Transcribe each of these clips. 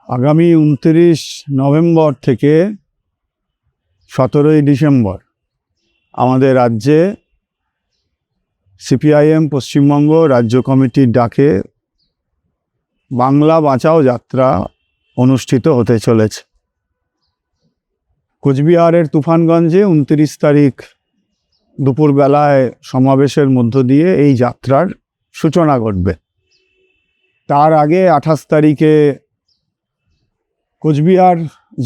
আগামী ২৯ নভেম্বর থেকে ১৭ই ডিসেম্বর আমাদের রাজ্যে সিপিআইএম পশ্চিমবঙ্গ রাজ্য কমিটির ডাকে বাংলা বাঁচাও যাত্রা অনুষ্ঠিত হতে চলেছে। কোচবিহারের তুফানগঞ্জে ২৯ তারিখ দুপুরবেলায় সমাবেশের মধ্য দিয়ে এই যাত্রার সূচনা ঘটবে। তার আগে ২৮ তারিখে কোচবিহার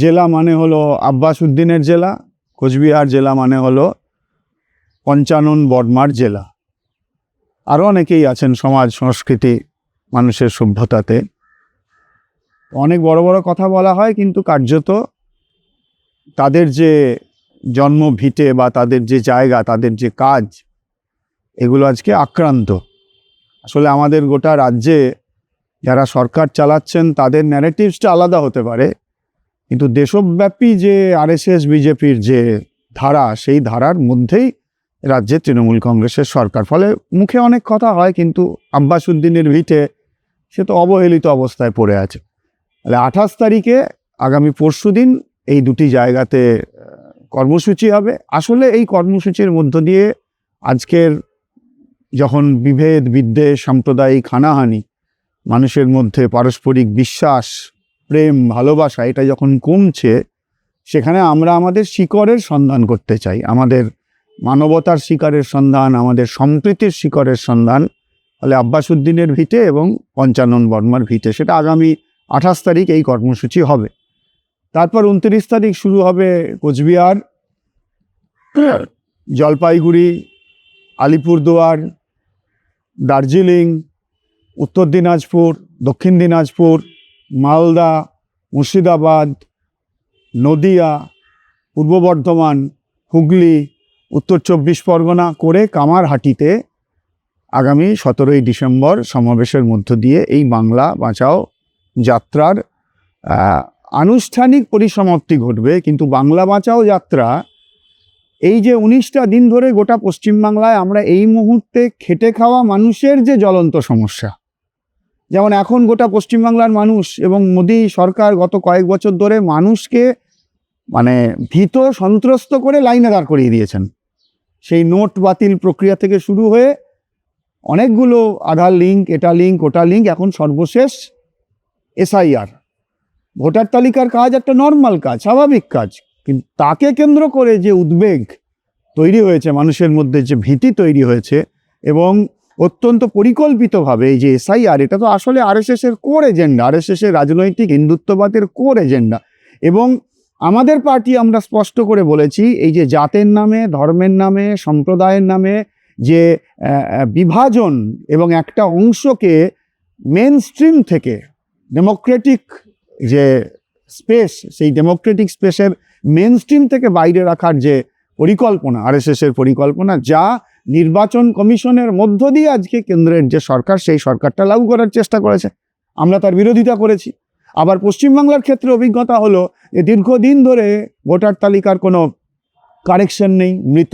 জেলা মানে হলো আব্বাস উদ্দিনের জেলা, কোচবিহার জেলা মানে হলো পঞ্চানন বর্মার জেলা। আরও অনেকেই আছেন সমাজ সংস্কৃতি মানুষের সভ্যতাতে। অনেক বড় বড় কথা বলা হয়, কিন্তু কার্যত তাদের যে জন্ম ভিটে বা তাদের যে জায়গা, তাদের যে কাজ, এগুলো আজকে আক্রান্ত। আসলে আমাদের গোটা রাজ্যে যারা সরকার চালাচ্ছেন তাদের ন্যারেটিভসটা আলাদা হতে পারে, কিন্তু দেশব্যাপী যে আরএসএস বিজেপির যে ধারা, সেই ধারার মধ্যেই রাজ্যে তৃণমূল কংগ্রেসের সরকার। ফলে মুখে অনেক কথা হয়, কিন্তু আব্বাস উদ্দিনের ভিটে সে তো অবহেলিত অবস্থায় পড়ে আছে। তাহলে ২৮ তারিখে আগামী পরশুদিন এই দুটি জায়গাতে কর্মসূচি হবে। আসলে এই কর্মসূচির মধ্য দিয়ে আজকের যখন বিভেদ, বিদ্বেষ, সাম্প্রদায়িক হানাহানি, মানুষের মধ্যে পারস্পরিক বিশ্বাস, প্রেম, ভালোবাসা এটা যখন কমছে, সেখানে আমরা আমাদের শিকড়ের সন্ধান করতে চাই। আমাদের মানবতার শিকড়ের সন্ধান, আমাদের সম্প্রীতির শিকড়ের সন্ধান তাহলে আব্বাস উদ্দিনের ভিটে এবং পঞ্চানন বর্মার ভিটে। সেটা আগামী ২৮ তারিখ এই কর্মসূচি হবে। তারপর ২৯ তারিখ শুরু হবে কোচবিহার, জলপাইগুড়ি, আলিপুরদুয়ার, দার্জিলিং, উত্তর দিনাজপুর, দক্ষিণ দিনাজপুর, মালদা, মুর্শিদাবাদ, নদিয়া, পূর্ব বর্ধমান, হুগলি, উত্তর ২৪ পরগনা করে কামারহাটিতে আগামী ১৭ই ডিসেম্বর সমাবেশের মধ্য দিয়ে এই বাংলা বাঁচাও যাত্রার আনুষ্ঠানিক পরিসমাপ্তি ঘটবে। কিন্তু বাংলা বাঁচাও যাত্রা এই যে ১৯টা দিন ধরে গোটা পশ্চিমবাংলায় আমরা এই মুহূর্তে খেটে খাওয়া মানুষের যে জ্বলন্ত সমস্যা, যেমন এখন গোটা পশ্চিমবাংলার মানুষ এবং মোদী সরকার গত কয়েক বছর ধরে মানুষকে ভীত সন্ত্রস্ত করে লাইনে দাঁড় করিয়ে দিয়েছেন। সেই নোট বাতিল প্রক্রিয়া থেকে শুরু হয়ে অনেকগুলো আধার লিঙ্ক, এটা লিঙ্ক, ওটা লিঙ্ক, এখন সর্বশেষ এসআইআর। ভোটার তালিকার কাজ একটা নর্মাল কাজ, স্বাভাবিক কাজ, কিন্তু তাকে কেন্দ্র করে যে উদ্বেগ তৈরি হয়েছে মানুষের মধ্যে, যে ভীতি তৈরি হয়েছে, এবং অত্যন্ত পরিকল্পিতভাবে এই যে এসআইআর, এটা তো আসলে আরএসএসের কোর এজেন্ডা, আরএসএসের রাজনৈতিক হিন্দুত্ববাদের কোর এজেন্ডা। এবং আমাদের পার্টি আমরা স্পষ্ট করে বলেছি, এই যে জাতের নামে, ধর্মের নামে, সম্প্রদায়ের নামে যে বিভাজন এবং একটা অংশকে মেন স্ট্রিম থেকে ডেমোক্রেটিক যে স্পেস, সেই ডেমোক্রেটিক স্পেসের মেন স্ট্রিম থেকে বাইরে রাখার যে পরিকল্পনা, আরএসএসের পরিকল্পনা, যা নির্বাচন কমিশনের মধ্য দিয়ে আজকে কেন্দ্রের যে সরকার, সেই সরকারটা লাগু করার চেষ্টা করেছে, আমরা তার বিরোধিতা করেছি। আবার পশ্চিমবাংলার ক্ষেত্রে অভিজ্ঞতা হলো যে দীর্ঘদিন ধরে ভোটার তালিকার কোনো কারেকশন নেই, মৃত,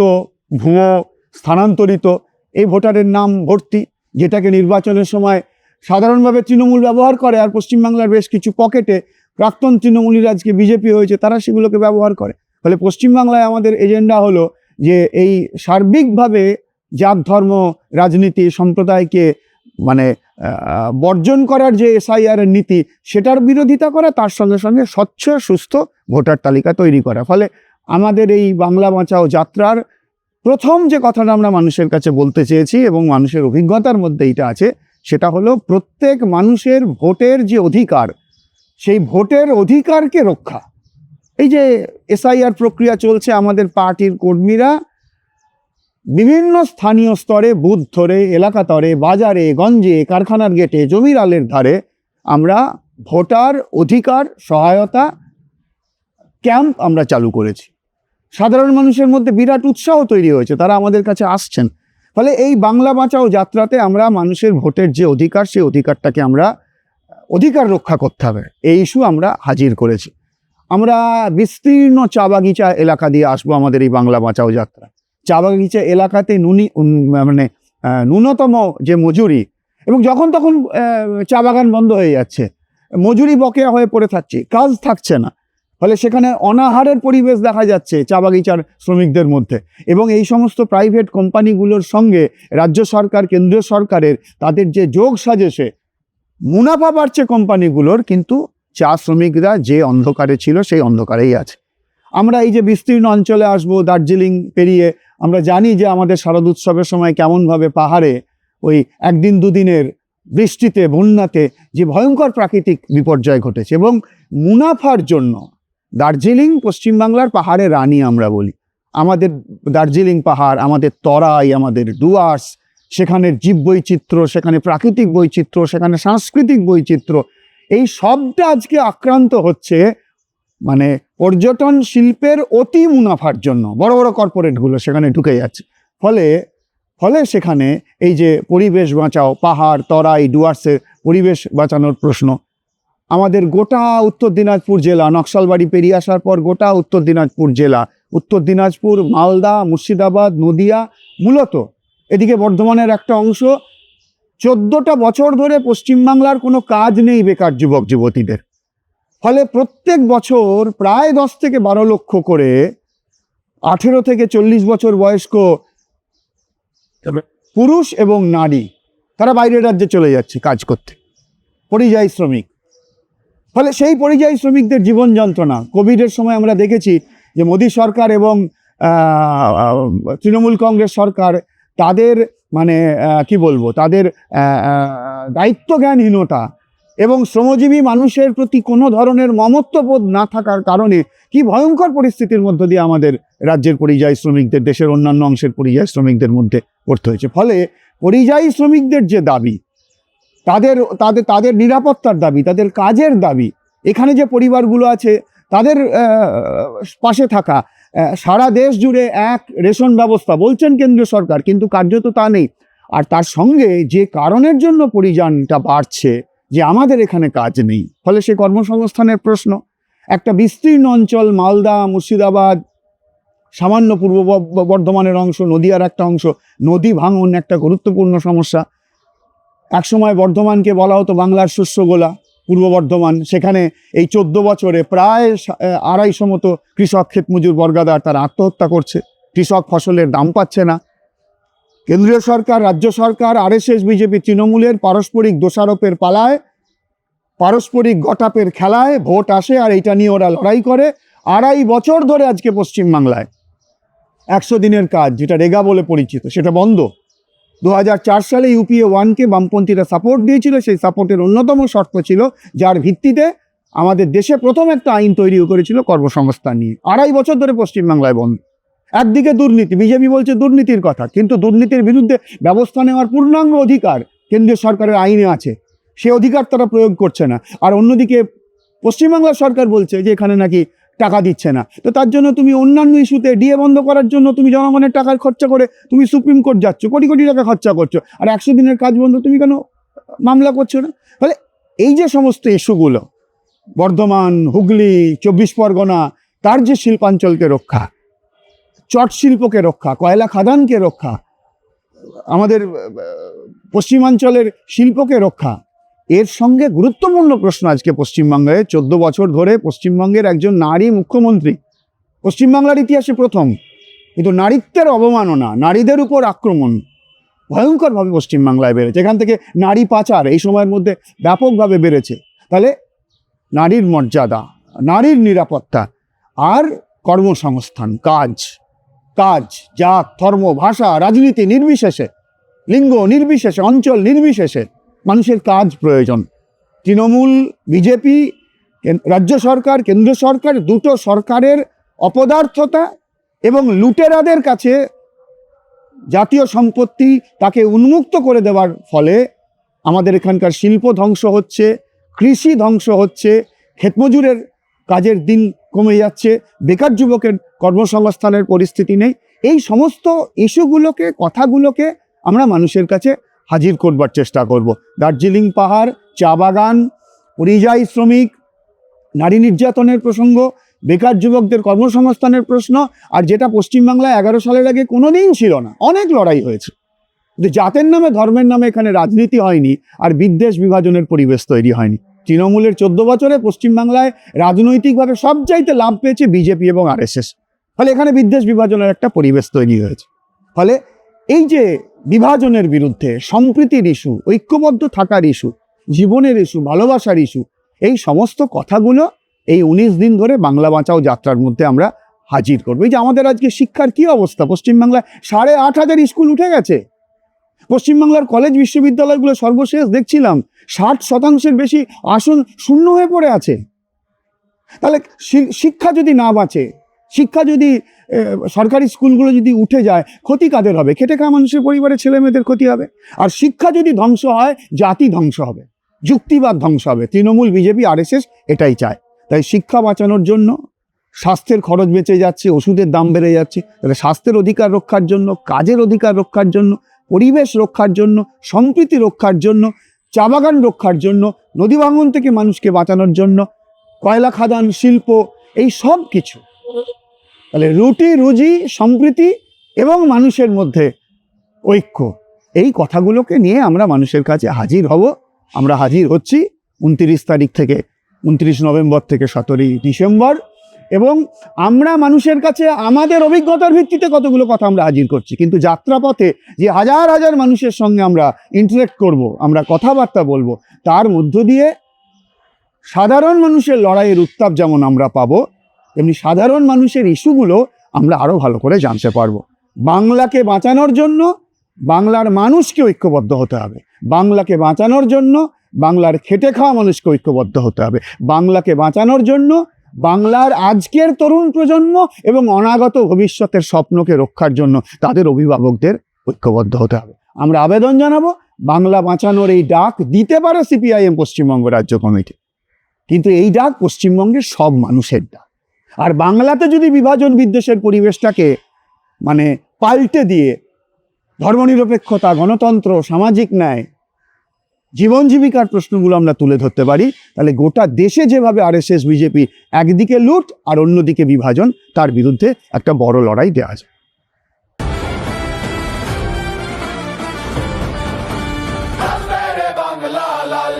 ভুয়ো, স্থানান্তরিত এই ভোটারের নাম ভর্তি, যেটাকে নির্বাচনের সময় সাধারণভাবে তৃণমূল ব্যবহার করে, আর পশ্চিমবাংলার বেশ কিছু পকেটে প্রাক্তন তৃণমূলীরা আজকে বিজেপি হয়েছে, তারা সেগুলোকে ব্যবহার করে। ফলে পশ্চিমবাংলায় আমাদের এজেন্ডা হলো যে এই সার্বিকভাবে জাত, ধর্ম, রাজনীতি, সম্প্রদায়কে বর্জন করার যে এসআইআরের নীতি, সেটার বিরোধিতা করা, তার সঙ্গে সঙ্গে স্বচ্ছ সুস্থ ভোটার তালিকা তৈরি করা। ফলে আমাদের এই বাংলা বাঁচাও যাত্রার প্রথম যে কথাটা আমরা মানুষের কাছে বলতে চেয়েছি এবং মানুষের অভিজ্ঞতার মধ্যে এটা আছে, সেটা হলো প্রত্যেক মানুষের ভোটের যে অধিকার, সেই ভোটের অধিকারকে রক্ষা। এই যে এসআইআর প্রক্রিয়া চলছে, আমাদের পার্টির কর্মীরা বিভিন্ন স্থানীয় স্তরে, বুথ ধরে, এলাকা স্তরে, বাজারে, গঞ্জে, কারখানার গেটে, জমির আলের ধারে আমরা ভোটার অধিকার সহায়তা ক্যাম্প আমরা চালু করেছি। সাধারণ মানুষের মধ্যে বিরাট উৎসাহ তৈরি হয়েছে, তারা আমাদের কাছে আসছেন। ফলে এই বাংলা বাঁচাও যাত্রাতে আমরা মানুষের ভোটের যে অধিকার, সেই অধিকারটাকে আমরা অধিকার রক্ষা করতে হবে, এই ইস্যু আমরা হাজির করেছি। আমরা বিস্তীর্ণ চা বাগিচা এলাকা দিয়ে আসবো আমাদের এই বাংলা বাঁচাও যাত্রা। চা বাগিচা এলাকাতে ন্যূনতম যে মজুরি, এবং যখন তখন চা বাগান বন্ধ হয়ে যাচ্ছে, মজুরি বকেয়া হয়ে পড়ে থাকছে, কাজ থাকছে না। ফলে সেখানে অনাহারের পরিবেশ দেখা যাচ্ছে চা বাগিচার শ্রমিকদের মধ্যে। এবং এই সমস্ত প্রাইভেট কোম্পানিগুলোর সঙ্গে রাজ্য সরকার, কেন্দ্রীয় সরকারের তাদের যে যোগ সাজেশে মুনাফা বাড়ছে কোম্পানিগুলোর, কিন্তু চা শ্রমিকরা যে অন্ধকারে ছিল সেই অন্ধকারেই আছে। আমরা এই যে বিস্তীর্ণ অঞ্চলে আসবো, দার্জিলিং পেরিয়ে, আমরা জানি যে আমাদের শারদ উৎসবের সময় কেমনভাবে পাহাড়ে ওই একদিন দুদিনের বৃষ্টিতে, বন্যাতে যে ভয়ঙ্কর প্রাকৃতিক বিপর্যয় ঘটেছে। এবং মুনাফার জন্য দার্জিলিং পশ্চিমবাংলার পাহাড়ে রানী আমরা বলি। আমাদের দার্জিলিং পাহাড়, আমাদের তরাই, আমাদের ডুয়ার্স, সেখানের জীববৈচিত্র্য, সেখানে প্রাকৃতিক বৈচিত্র্য, সেখানে সাংস্কৃতিক বৈচিত্র্য, এই সবটা আজকে আক্রান্ত হচ্ছে মানে পর্যটন শিল্পের অতি মুনাফার জন্য। বড় বড় কর্পোরেটগুলো সেখানে ঢুকে যাচ্ছে। ফলে ফলে সেখানে এই যে পরিবেশ বাঁচাও, পাহাড়, তরাই, ডুয়ার্সের পরিবেশ বাঁচানোর প্রশ্ন, আমাদের গোটা উত্তর দিনাজপুর জেলা, নকশালবাড়ি পেরিয়ে আসার পর গোটা উত্তর দিনাজপুর জেলা, উত্তর দিনাজপুর, মালদা, মুর্শিদাবাদ, নদিয়া, মূলত এদিকে বর্ধমানের একটা অংশ, 14টা বছর ধরে পশ্চিমবাংলার কোনো কাজ নেই বেকার যুবক যুবতীদের। ফলে প্রত্যেক বছর প্রায় 10 থেকে 12 লক্ষ করে 18 থেকে 40 বছর বয়স্ক পুরুষ এবং নারী তারা বাইরের রাজ্যে চলে যাচ্ছে কাজ করতে, পরিযায়ী শ্রমিক। ফলে সেই পরিযায়ী শ্রমিকদের জীবন যন্ত্রণা, কোভিডের সময় আমরা দেখেছি যে মোদী সরকার এবং তৃণমূল কংগ্রেস সরকার তাদের মানে কি বলবো, তাদের দায়িত্বজ্ঞানহীনতা এবং শ্রমজীবী মানুষের প্রতি কোনো ধরনের মমত্ববোধ না থাকার কারণে কি ভয়ঙ্কর পরিস্থিতির মধ্য দিয়ে আমাদের রাজ্যের পরিযায়ী শ্রমিকদের, দেশের অন্যান্য অংশের পরিযায়ী শ্রমিকদের মধ্যে পড়তে হয়েছে। ফলে পরিযায়ী শ্রমিকদের যে দাবি, তাদের তাদের তাদের নিরাপত্তার দাবি, তাদের কাজের দাবি, এখানে যে পরিবারগুলো আছে তাদের পাশে থাকা, সারা দেশ জুড়ে এক রেশন ব্যবস্থা বলছেন কেন্দ্রীয় সরকার, কিন্তু কার্যত তা নেই। আর তার সঙ্গে যে কারণের জন্য পরিযানটা বাড়ছে, যে আমাদের এখানে কাজ নেই, ফলে সে কর্মসংস্থানের প্রশ্ন। একটা বিস্তীর্ণ অঞ্চল, মালদা, মুর্শিদাবাদ, সামান্য পূর্ব বর্ধমানের অংশ, নদিয়ার একটা অংশ, নদী ভাঙন একটা গুরুত্বপূর্ণ সমস্যা। একসময় বর্ধমানকে বলা হতো বাংলার শস্যগোলা, পূর্ব বর্ধমান। সেখানে এই 14 বছরে প্রায় 250 মতো কৃষক, ক্ষেতমজুর, বর্গাদার তারা আত্মহত্যা করছে। কৃষক ফসলের দাম পাচ্ছে না। কেন্দ্রীয় সরকার, রাজ্য সরকার, আরএসএস, বিজেপি, তৃণমূলের পারস্পরিক দোষারোপের পালায়, পারস্পরিক গটাপের খেলায় ভোট আসে, আর এইটা নিয়ে ওরা লড়াই করে। 2.5 বছর ধরে আজকে পশ্চিমবাংলায় 100 দিনের কাজ, যেটা রেগা বলে পরিচিত, সেটা বন্ধ। 2004 সালে ইউপিএ 1-কে বামপন্থীরা সাপোর্ট দিয়েছিল। সেই সাপোর্টের অন্যতম শর্ত ছিল, যার ভিত্তিতে আমাদের দেশে প্রথম একটা আইন তৈরি করেছিল কর্মসংস্থান নিয়ে। 2.5 বছর ধরে পশ্চিমবাংলায় বন্ধ। একদিকে দুর্নীতি, বিজেপি বলছে দুর্নীতির কথা, কিন্তু দুর্নীতির বিরুদ্ধে ব্যবস্থা নেওয়ার পূর্ণাঙ্গ অধিকার কেন্দ্রীয় সরকারের আইনে আছে, সে অধিকার তারা প্রয়োগ করছে না। আর অন্যদিকে পশ্চিমবাংলার সরকার বলছে যে এখানে নাকি টাকা দিচ্ছে না। তো তার জন্য তুমি অন্যান্য ইস্যুতে, ডিএ বন্ধ করার জন্য তুমি জনগণের টাকার খরচা করে তুমি সুপ্রিম কোর্ট যাচ্ছ, কোটি কোটি টাকা খরচা করছো, আর 100 দিনের কাজ বন্ধ তুমি কেন মামলা করছো না? ফলে এই যে সমস্ত ইস্যুগুলো, বর্ধমান, হুগলি, 24 পরগনা, তার যে শিল্পাঞ্চলকে রক্ষা, চট শিল্পকে রক্ষা, কয়লা খাদানকে রক্ষা, আমাদের পশ্চিমাঞ্চলের শিল্পকে রক্ষা, এর সঙ্গে গুরুত্বপূর্ণ প্রশ্ন আজকে পশ্চিমবঙ্গে 14 বছর ধরে পশ্চিমবঙ্গের একজন নারী মুখ্যমন্ত্রী, পশ্চিমবাংলার ইতিহাসে প্রথম, কিন্তু নারীত্বের অবমাননা, নারীদের উপর আক্রমণ ভয়ঙ্করভাবে পশ্চিমবাংলায় বেড়েছে। এখান থেকে নারী পাচার এই সময়ের মধ্যে ব্যাপকভাবে বেড়েছে। তাহলে নারীর মর্যাদা, নারীর নিরাপত্তা আর কর্মসংস্থান, কাজ, জাত, ধর্ম, ভাষা, রাজনীতি নির্বিশেষে, লিঙ্গ নির্বিশেষে, অঞ্চল নির্বিশেষে মানুষের কাজ প্রয়োজন। তৃণমূল, বিজেপি, রাজ্য সরকার, কেন্দ্র সরকার, দুটো সরকারের অপদার্থতা এবং লুটেরাদের কাছে জাতীয় সম্পত্তি তাকে উন্মুক্ত করে দেওয়ার ফলে আমাদের এখানকার শিল্প ধ্বংস হচ্ছে, কৃষি ধ্বংস হচ্ছে, ক্ষেতমজুরের কাজের দিন কমে যাচ্ছে, বেকার যুবকের কর্মসংস্থানের পরিস্থিতি নেই। এই সমস্ত ইস্যুগুলোকে, কথাগুলোকে আমরা মানুষের কাছে হাজির করবার চেষ্টা করব। দার্জিলিং পাহাড়, চা বাগান, পরিযায়ী শ্রমিক, নারী নির্যাতনের প্রসঙ্গ, বেকার যুবকদের কর্মসংস্থানের প্রশ্ন, আর যেটা পশ্চিমবাংলায় 11 সালের আগে কোনোদিন ছিল না। অনেক লড়াই হয়েছে, কিন্তু জাতের নামে, ধর্মের নামে এখানে রাজনীতি হয়নি, আর বিদ্বেষ বিভাজনের পরিবেশ তৈরি হয়নি। তৃণমূলের 14 বছরে পশ্চিমবাংলায় রাজনৈতিকভাবে সবচাইতে লাভ পেয়েছে বিজেপি এবং আরএসএস। ফলে এখানে বিদ্বেষ বিভাজনের একটা পরিবেশ তৈরি হয়েছে। ফলে এই যে বিভাজনের বিরুদ্ধে সম্প্রীতির ইস্যু, ঐক্যবদ্ধ থাকার ইস্যু, জীবনের ইস্যু, ভালোবাসার ইস্যু, এই সমস্ত কথাগুলো এই 19 দিন ধরে বাংলা বাঁচাও যাত্রার মধ্যে আমরা হাজির করবো। এই যে আমাদের আজকে শিক্ষার কি অবস্থা, পশ্চিমবাংলায় 8,500 স্কুল উঠে গেছে। পশ্চিমবাংলার কলেজ বিশ্ববিদ্যালয়গুলো সর্বশেষ দেখছিলাম 60% বেশি আসন শূন্য হয়ে পড়ে আছে। তাহলে শিক্ষা যদি না বাঁচে, শিক্ষা যদি সরকারি স্কুলগুলো যদি উঠে যায়, ক্ষতি কাদের হবে? খেটে খাওয়া মানুষের পরিবারের ছেলে মেয়েদের ক্ষতি হবে। আর শিক্ষা যদি ধ্বংস হয়, জাতি ধ্বংস হবে, যুক্তিবাদ ধ্বংস হবে। তৃণমূল, বিজেপি, আরএসএস এটাই চায়। তাই শিক্ষা বাঁচানোর জন্য, স্বাস্থ্যের খরচ বেঁচে যাচ্ছে, ওষুধের দাম বেড়ে যাচ্ছে, তাহলে স্বাস্থ্যের অধিকার রক্ষার জন্য, কাজের অধিকার রক্ষার জন্য, পরিবেশ রক্ষার জন্য, সম্প্রীতি রক্ষার জন্য, চা বাগান রক্ষার জন্য, নদী ভাঙন থেকে মানুষকে বাঁচানোর জন্য, কয়লা খাদান, শিল্প, এই সব কিছু, তাহলে রুটি রুজি, সম্প্রীতি এবং মানুষের মধ্যে ঐক্য, এই কথাগুলোকে নিয়ে আমরা মানুষের কাছে হাজির হব। আমরা হাজির হচ্ছি 29 তারিখ থেকে, 29 নভেম্বর থেকে 17 ডিসেম্বর। এবং আমরা মানুষের কাছে আমাদের অভিজ্ঞতার ভিত্তিতে কতগুলো কথা আমরা হাজির করছি, কিন্তু যাত্রাপথে যে হাজার হাজার মানুষের সঙ্গে আমরা ইন্টারেক্ট করব, আমরা কথাবার্তা বলবো, তার মধ্য দিয়ে সাধারণ মানুষের লড়াইয়ের উত্তাপ যেমন আমরা পাবো, তেমনি সাধারণ মানুষের ইস্যুগুলো আমরা আরও ভালো করে জানতে পারবো। বাংলাকে বাঁচানোর জন্য বাংলার মানুষকে ঐক্যবদ্ধ হতে হবে। বাংলাকে বাঁচানোর জন্য বাংলার খেটে খাওয়া মানুষকে ঐক্যবদ্ধ হতে হবে। বাংলাকে বাঁচানোর জন্য বাংলার আজকের তরুণ প্রজন্ম এবং অনাগত ভবিষ্যতের স্বপ্নকে রক্ষার জন্য তাদের অভিভাবকদের ঐক্যবদ্ধ হতে হবে। আমরা আবেদন জানাবো, বাংলা বাঁচানোর এই ডাক দিতে পারে সিপিআইএম পশ্চিমবঙ্গ রাজ্য কমিটি, কিন্তু এই ডাক পশ্চিমবঙ্গের সব মানুষের ডাক। আর বাংলাতে যদি বিভাজন বিদ্বেষের পরিবেশটাকে পাল্টে দিয়ে ধর্মনিরপেক্ষতা, গণতন্ত্র, সামাজিক ন্যায়, জীবন জীবিকার প্রশ্নগুলো আমরা তুলে ধরতে পারি, তাহলে গোটা দেশে যেভাবে আরএসএস, বিজেপি একদিকে লুট আর অন্যদিকে বিভাজন, তার বিরুদ্ধে একটা বড় লড়াই দেওয়া যায়। मेरे बांग्ला लाल